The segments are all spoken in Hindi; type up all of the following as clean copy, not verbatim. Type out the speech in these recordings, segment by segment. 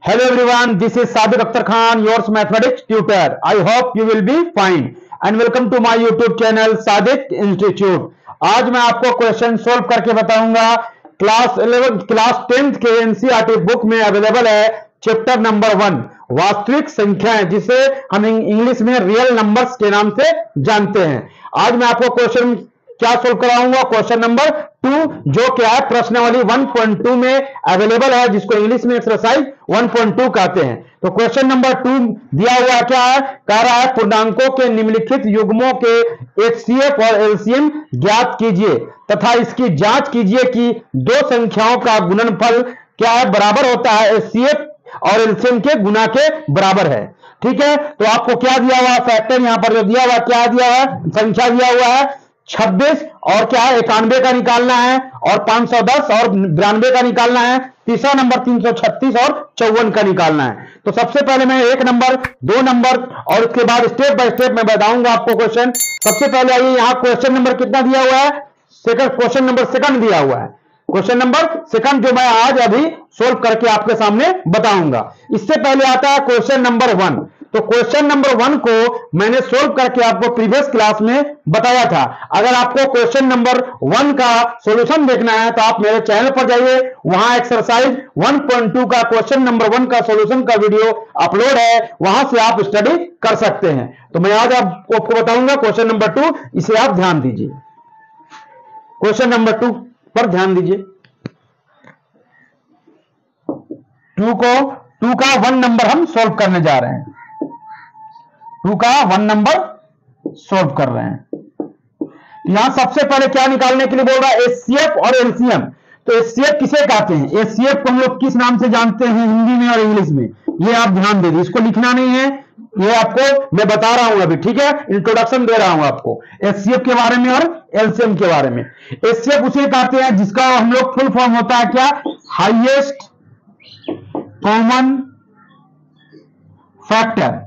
Hello everyone, this is Sadiq Akhtar Khan, yours mathematics tutor. I hope you will be fine and welcome to my YouTube channel Sadiq Institute. आज मैं आपको क्वेश्चन सोल्व करके बताऊंगा। क्लास 11 क्लास 10th के एनसीईआरटी बुक में अवेलेबल है चैप्टर नंबर 1 वास्तविक संख्याएं, जिसे हम इंग्लिश में रियल नंबर्स के नाम से जानते हैं। आज मैं आपको क्वेश्चन क्या सोल्व कराऊंगा, क्वेश्चन नंबर 2, जो क्या है प्रश्नावली 1.2 में अवेलेबल है, जिसको इंग्लिश में एक्सरसाइज 1.2 कहते हैं। तो क्वेश्चन नंबर 2 दिया हुआ क्या है, कह रहा है पूर्णांकों के निम्नलिखित युग्मों के एचसीएफ और एलसीएम ज्ञात कीजिए तथा इसकी जांच कीजिए कि दो संख्याओं का गुणनफल क्या है, बराबर होता है एचसीएफ और एलसीएम के गुना के बराबर है। ठीक है, तो आपको क्या दिया हुआ फैक्टर, यहां पर जो दिया हुआ क्या दिया हुआ है, संख्या दिया हुआ है 26 और क्या है 91 का निकालना है, और 510 और 92 का निकालना है, तीसरा नंबर 336 और 54 का निकालना है। तो सबसे पहले मैं 1 नंबर 2 नंबर और उसके बाद स्टेप बाय स्टेप मैं बताऊंगा आपको क्वेश्चन। सबसे पहले आइए, यहां क्वेश्चन नंबर कितना दिया हुआ है, क्वेश्चन नंबर सेकंड दिया हुआ है। क्वेश्चन नंबर सेकंड जो मैं आज अभी सोल्व करके आपके सामने बताऊंगा। इससे पहले आता है क्वेश्चन नंबर 1। तो क्वेश्चन नंबर 1 को मैंने सोल्व करके आपको प्रीवियस क्लास में बताया था। अगर आपको क्वेश्चन नंबर 1 का सॉल्यूशन देखना है तो आप मेरे चैनल पर जाइए, वहां एक्सरसाइज 1.2 का क्वेश्चन नंबर 1 का सॉल्यूशन का वीडियो अपलोड है, वहां से आप स्टडी कर सकते हैं। तो मैं आज आपको बताऊंगा क्वेश्चन नंबर 2, इसे आप ध्यान दीजिए। क्वेश्चन नंबर 2 पर ध्यान दीजिए। 2 का 1 नंबर हम सोल्व करने जा रहे हैं। 2 का 1 नंबर सोल्व कर रहे हैं। यहां सबसे पहले क्या निकालने के लिए बोल रहा है, एचसीएफ और एलसीएम। तो एचसीएफ किसे कहते हैं, एचसीएफ को हम लोग किस नाम से जानते हैं हिंदी में और इंग्लिश में, ये आप ध्यान दे दीजिए। इसको लिखना नहीं है, ये आपको मैं बता रहा हूं अभी, ठीक है, इंट्रोडक्शन दे रहा हूं आपको एचसीएफ के बारे में और एलसीएम के बारे में। एचसीएफ उसे कहते हैं जिसका हम लोग फुल फॉर्म होता है क्या, highest common factor.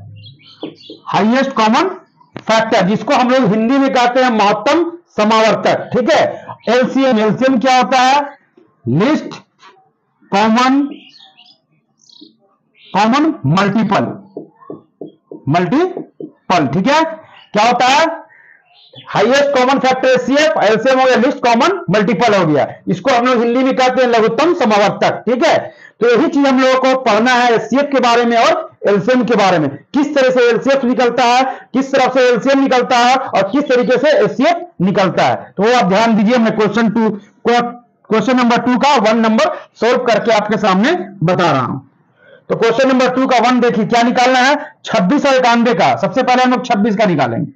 Highest common factor, जिसको हम लोग हिंदी में कहते हैं महत्तम समावर्तक। ठीक है, एलसीएम, एलसीएम क्या होता है, लिस्ट कॉमन मल्टीपल। ठीक है, क्या होता है, highest common factor HCF, LCM हो गया लिस्ट कॉमन मल्टीपल हो गया, इसको हम लोग हिंदी में कहते हैं लघुत्तम समावर्तक। ठीक है, तो यही चीज हम लोगों को पढ़ना है एचसीएफ के बारे में और एलसीएम के बारे में, किस तरह से एलसीएफ निकलता है, किस तरह से एलसीएम निकलता है और किस तरीके से एचसीएफ निकलता है। तो वो आप ध्यान दीजिए। मैं क्वेश्चन नंबर 2 का 1 नंबर सोल्व करके आपके सामने बता रहा हूं। तो क्वेश्चन नंबर 2 का 1 देखिए क्या निकालना है, 26 और 91 का। सबसे पहले हम लोग 26 का निकालेंगे।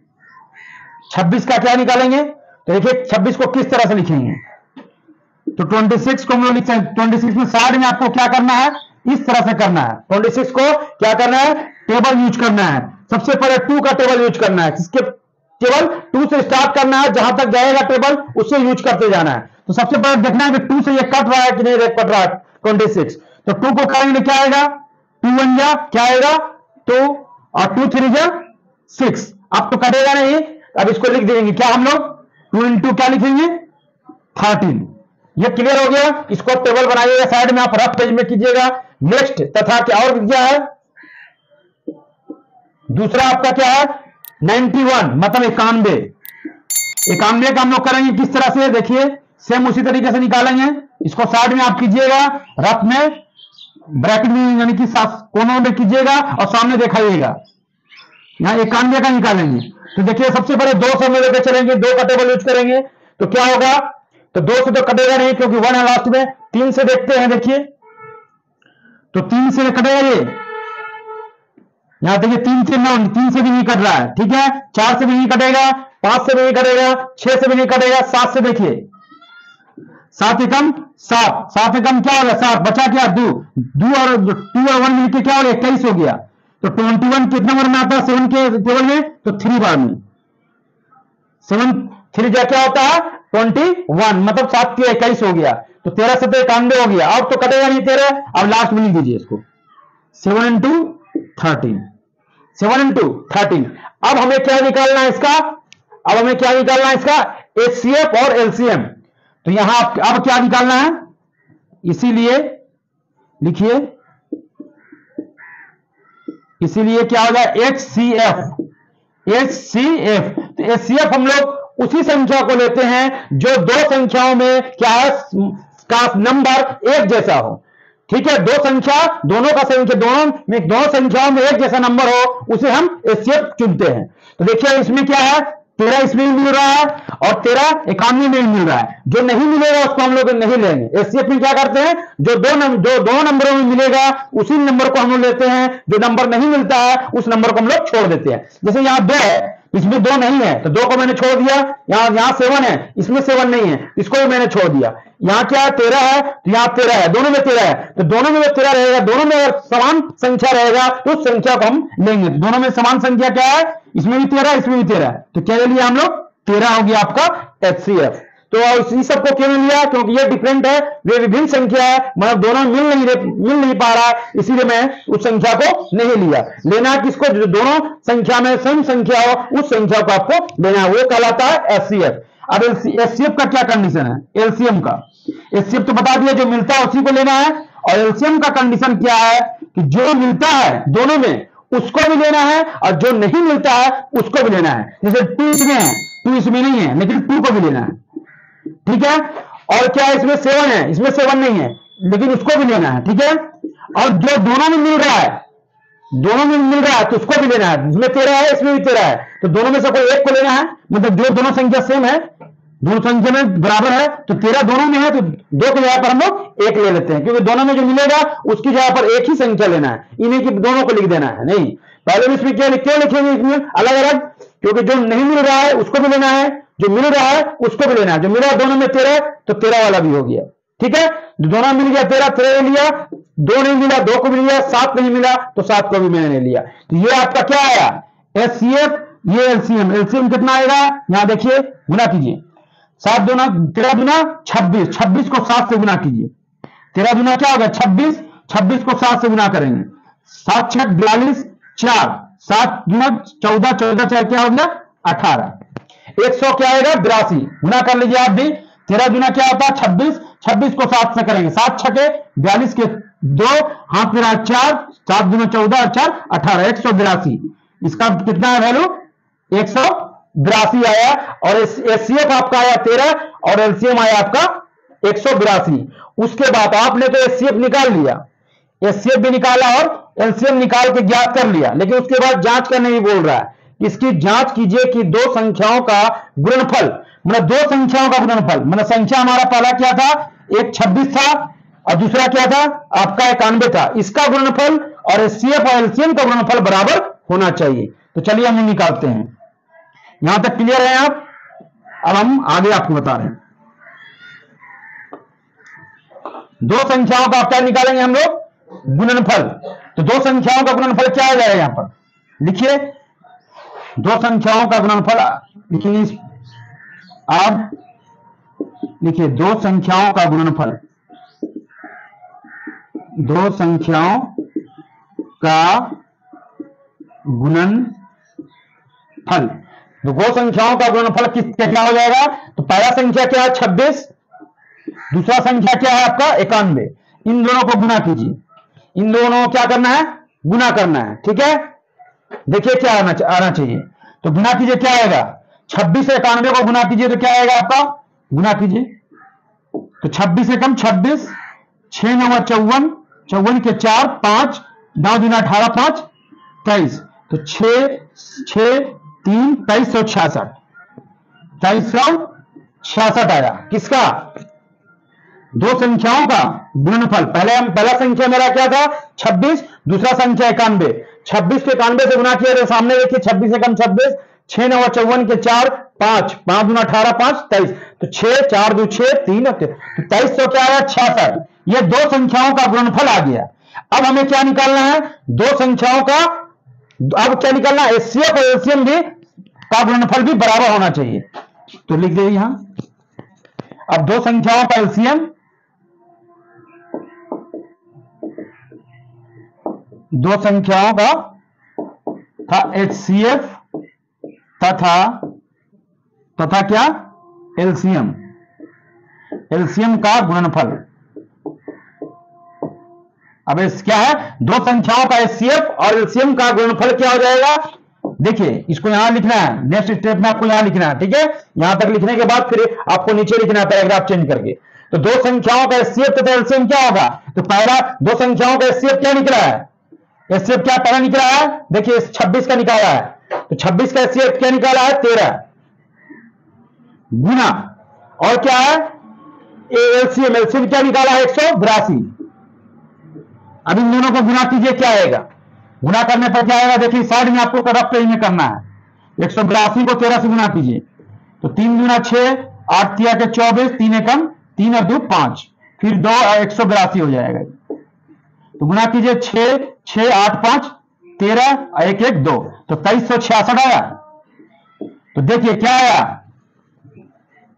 26 का क्या निकालेंगे, तो देखिए 26 को किस तरह से लिखेंगे, तो 26 को हम लोग लिखते हैं, 26 में साइड में आपको क्या करना है, इस तरह से करना है। 26 को क्या करना है, टेबल यूज करना है। सबसे पहले 2 का टेबल यूज करना है, किसके केवल 2 से स्टार्ट करना है, जहां तक जाएगा टेबल उसे यूज करते जाना है। तो सबसे पहले देखना है कि 2 से ये कट रहा है कि नहीं कट रहा है 26। तो 2 को करेंगे क्या आएगा, 2 1 जा क्या आएगा 2 और 2 3 जा 6। अब तो कटेगा नहीं, अब इसको लिख देंगे क्या हम लोग, 2 into क्या लिखेंगे 13। ये क्लियर हो गया। इसको टेबल बनाइएगा, साइड में आप रफ पेज में कीजिएगा। नेक्स्ट तथा क्या और क्या है, दूसरा आपका क्या है 91 मतलब 91 का हम लोग करेंगे किस तरह से, देखिए सेम उसी तरीके से निकालेंगे। इसको साइड में आप कीजिएगा, रफ में ब्रैकेट में यानी कि कोनों में कीजिएगा और सामने दिखाइएगा। यहां 91 का निकालेंगे। तो देखिए सबसे पहले 200 में लेकर चलेंगे, 2 का टेबल यूज करेंगे तो क्या होगा, तो 2 से तो कटेगा नहीं क्योंकि 1 है लास्ट में। 3 से देखते हैं, देखिए तो 3 से कटेगा ये, यहां देखिए 3 से 9, 3 से भी नहीं कट रहा है। ठीक है, 4 से भी नहीं कटेगा, 5 से भी नहीं कटेगा, 6 से भी नहीं कटेगा, 7 से देखिए 7 एकम 7, 7 एकम क्या होगा 7, बचा क्या 2 और 2 और 1 मिलकर क्या हो गया 21 हो गया। तो 21 कितने नंबर में आता है 7 के टेबल में, तो 3 बार में 7 3 जा क्या होता है 21 मतलब 7 के 21 हो गया। तो 13 से 91 हो गया। अब तो कटेगा नहीं 13, अब लास्ट में लिख दीजिए इसको 7 into 13, 7 into 13। अब हमें क्या निकालना है इसका, अब हमें क्या निकालना है इसका एचसीएफ और एलसीएम। तो यहां अब क्या निकालना है, इसीलिए लिखिए इसीलिए क्या हो जाए HCF। HCF, तो HCF हम लोग उसी संख्या को लेते हैं जो दो संख्याओं में क्या है का नंबर एक जैसा हो। ठीक है, दो संख्या दोनों का संख्या दोनों संख्याओं में एक जैसा नंबर हो, उसे हम HCF चुनते हैं। तो देखिए इसमें क्या है, 13 इसमें भी मिल रहा है और 13 91 में भी मिल रहा है। जो नहीं मिलेगा उसको हम लोग नहीं लेंगे। HCF में क्या करते हैं, जो दो नंबरों में मिलेगा उसी नंबर को हम लोग लेते हैं, जो नंबर नहीं मिलता है उस नंबर को हम लोग छोड़ देते हैं। जैसे यहां 2 है, इसमें 2 नहीं है तो 2 को मैंने छोड़ दिया। यहां 7 है, इसमें 7 नहीं है, इसको भी मैंने छोड़ दिया। यहां क्या है, 13 है तो यहां 13 है, दोनों में 13 है, तो दोनों में 13 रहेगा, दोनों में अगर समान संख्या रहेगा तो उस संख्या को हम लेंगे। तो दोनों में समान संख्या क्या है, इसमें भी 13 इसमें भी 13 है, तो क्या ले लिया हम लोग, 13 हो गया आपका HCF। तो इसी सबको क्यों लिया, क्योंकि ये डिफरेंट है, वे विभिन्न संख्या है, मतलब दोनों मिल नहीं पा रहा है, इसीलिए मैं उस संख्या को नहीं लिया। लेना है किसको, जो दोनों संख्या में सेम संख्या हो उस संख्या को आपको लेना है, वो कहलाता है HCF। अब HCF का क्या कंडीशन है, LCM का। HCF तो बता दिया, जो मिलता है उसी को लेना है, और LCM का कंडीशन क्या है कि जो मिलता है दोनों में उसको भी लेना है और जो नहीं मिलता है उसको भी लेना है। जैसे 2 इसमें है, 2 इसमें नहीं है, लेकिन 2 को भी लेना है। ठीक है, और क्या है, इसमें 7 है, इसमें 7 नहीं है, लेकिन उसको भी लेना है। ठीक है, और जो दोनों में मिल रहा है, दोनों में मिल रहा है तो उसको भी लेना है। इसमें 13 है, इसमें भी 13 है, तो दोनों में से कोई एक को लेना है। मतलब जो दोनों संख्या सेम है, दोनों संख्या में बराबर है, तो 13 दोनों में है तो 2 की जगह पर हम लोग 1 ले लेते हैं, क्योंकि दोनों में जो मिलेगा उसकी जगह पर एक ही संख्या लेना है, इन्हीं की दोनों को लिख देना है। नहीं, पहले में इसमें क्यों लिखेंगे इसमें अलग अलग, क्योंकि जो नहीं मिल रहा है उसको भी लेना है, जो मिल रहा है उसको भी लेना है। जो मिला दोनों में 13 तो 13 वाला भी हो गया। ठीक है, दोनों मिल गया, 13 ले लिया, 2 नहीं मिला 2 को भी लिया, 7 नहीं मिला तो 7 को भी मैंने लिया। तो ये आपका क्या आया, HCF, ये LCM। LCM कितना आएगा, यहां देखिए गुना कीजिए, 7 दूना 13 दूना 26, 26 को 7 से गुना कीजिए। 13 दूना क्या होगा 26, 26 को 7 से गुना करेंगे, 7 6 42, 4 7 दूना 14, 14 4 क्या हो गया 18, 100 क्या आएगा 82। गुना कर लीजिए आप भी, 13 दूना क्या होता है 26, 26 को 7 से करेंगे, 7 6 42 के 2 हाथ मेरा 4, 7 दूना 14 4 18, 182। इसका कितना है वैल्यू 182 आया, और HCF आपका आया 13 और LCM आया आपका 182। उसके बाद आपने तो HCF निकाल लिया, HCF भी निकाला और LCM निकाल के ज्ञात कर लिया, लेकिन उसके बाद जांच करने भी बोल रहा है। इसकी जांच कीजिए कि दो संख्याओं का गुणनफल, मतलब दो संख्याओं का गुणनफल, मतलब संख्या हमारा पहला क्या था, एक 26 था और दूसरा क्या था आपका 91 था, इसका गुणनफल और HCF और LCM का गुणनफल बराबर होना चाहिए। तो चलिए हम निकालते हैं। यहां तक क्लियर है आप, अब हम आगे आपको बता रहे हैं। दो संख्याओं का क्या निकालेंगे हम लोग, गुणनफल। तो दो संख्याओं का गुणनफल क्या आ जाएगा, यहां पर लिखिए, दो संख्याओं का गुणनफल लिखिए, आप लिखिए दो संख्याओं का गुणनफल, दो संख्याओं का गुणनफल। तो दो संख्याओं का गुणनफल किस क्या हो जाएगा, तो पहला संख्या क्या है 26, दूसरा संख्या क्या है आपका 91। इन दोनों को गुना कीजिए, इन दोनों को क्या करना है, गुना करना है। ठीक है, देखिए क्या आना चाहिए, तो गुना कीजिए, क्या आएगा 26 से 91 को गुना कीजिए तो क्या आएगा आपका, गुना कीजिए तो 26 से कम 26, 6 9 54, 54 के 4 5, 9 दूना 18 5 23, तो 6 6 3 2366, 2366 आया किसका, दो संख्याओं का गुणनफल। पहला संख्या मेरा क्या था 26, दूसरा संख्या 91। 26 के 91 से गुना किया तो सामने देखिए 26 से कम 26, 6 9 54 के 4 5, 5 दूना 18 5 23, तो 6 4 2 6 3 2300 क्या आया 66। ये दो संख्याओं का गुणनफल आ गया। अब हमें क्या निकालना है, दो संख्याओं का, अब क्या निकालना है, HCF और LCM भी का गुणनफल भी बराबर होना चाहिए। तो लिख दे यहां, अब दो संख्याओं का LCM, दो संख्याओं का था HCF तथा क्या LCM का गुणनफल। अब इस क्या है, दो संख्याओं का एचसीएफ और एलसीएम का गुणनफल क्या हो जाएगा। देखिए इसको यहां लिखना है, नेक्स्ट स्टेप में आपको यहां लिखना है, ठीक है। यहां तक लिखने के बाद फिर आपको नीचे लिखना है पैराग्राफ चेंज करके। तो दो संख्याओं का एचसीएफ तथा एलसीएम क्या होगा, तो पहला दो संख्याओं का एचसीएफ क्या निकला है, एचसीएफ क्या पहला निकला है, देखिए 26 का निकाला है, तो 26 का एचसीएफ क्या निकाला है 13 गुना, और क्या है एलसीएम, एलसीएम क्या निकाला है 182। अब इन दोनों को गुना कीजिए, क्या आएगा, गुना करने पर क्या आएगा, देखिए साइड में आपको रफ पेज में करना है, 182 को 13 से गुना कीजिए, तो 3 गुना 6, 8 तिया के 24, 3 एकम 3 और 2 5, फिर 2 182 हो जाएगा। तो गुना कीजिए 6 6 8 5 13 और 1 1 2, तो 2366 आया। तो देखिए क्या आया,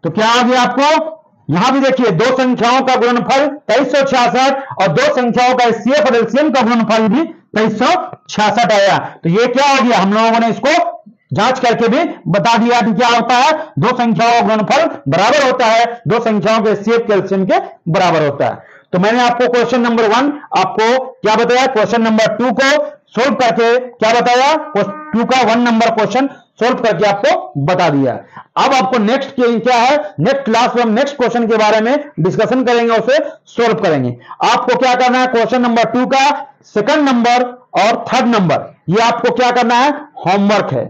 तो क्या आ गया आपको, यहां भी देखिए दो संख्याओं का गुणनफल 2366 और दो संख्याओं का एचसीएफ और एलसीएम का गुणनफल भी 2366 आया। तो ये क्या हो गया, हम लोगों ने इसको जांच करके भी बता दिया कि क्या होता है, दो संख्याओं का गुणनफल बराबर होता है दो संख्याओं के एचसीएफ के एलसीएम के बराबर होता है। तो मैंने आपको क्वेश्चन नंबर 1 आपको क्या बताया, क्वेश्चन नंबर 2 को सोल्व करके क्या बताया, 2 का 1 नंबर क्वेश्चन सोल्व करके आपको बता दिया। अब आपको नेक्स्ट क्या है, नेक्स्ट क्लास में हम नेक्स्ट क्वेश्चन के बारे में डिस्कशन करेंगे, उसे सोल्व करेंगे। आपको क्या करना है, क्वेश्चन नंबर 2 का सेकंड नंबर और थर्ड नंबर ये आपको क्या करना है, होमवर्क है।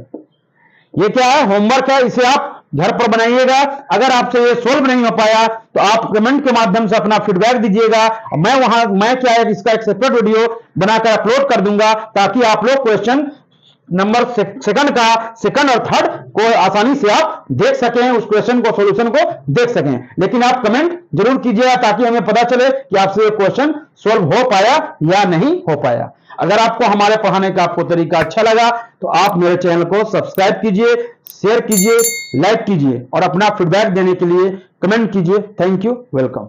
ये क्या है, होमवर्क है, इसे आप घर पर बनाइएगा। अगर आपसे ये सोल्व नहीं हो पाया तो आप कमेंट के माध्यम से अपना फीडबैक दीजिएगा, मैं क्या है इसका एक सेपरेट वीडियो बनाकर अपलोड कर दूंगा, ताकि आप लोग क्वेश्चन नंबर सेकंड और थर्ड को आसानी से आप देख सकें, उस क्वेश्चन को सॉल्यूशन को देख सकें। लेकिन आप कमेंट जरूर कीजिएगा ताकि हमें पता चले कि आपसे ये क्वेश्चन सोल्व हो पाया या नहीं हो पाया। अगर आपको हमारे पढ़ाने का आपको तरीका अच्छा लगा तो आप मेरे चैनल को सब्सक्राइब कीजिए, शेयर कीजिए, लाइक कीजिए और अपना फीडबैक देने के लिए कमेंट कीजिए। Thank you, welcome.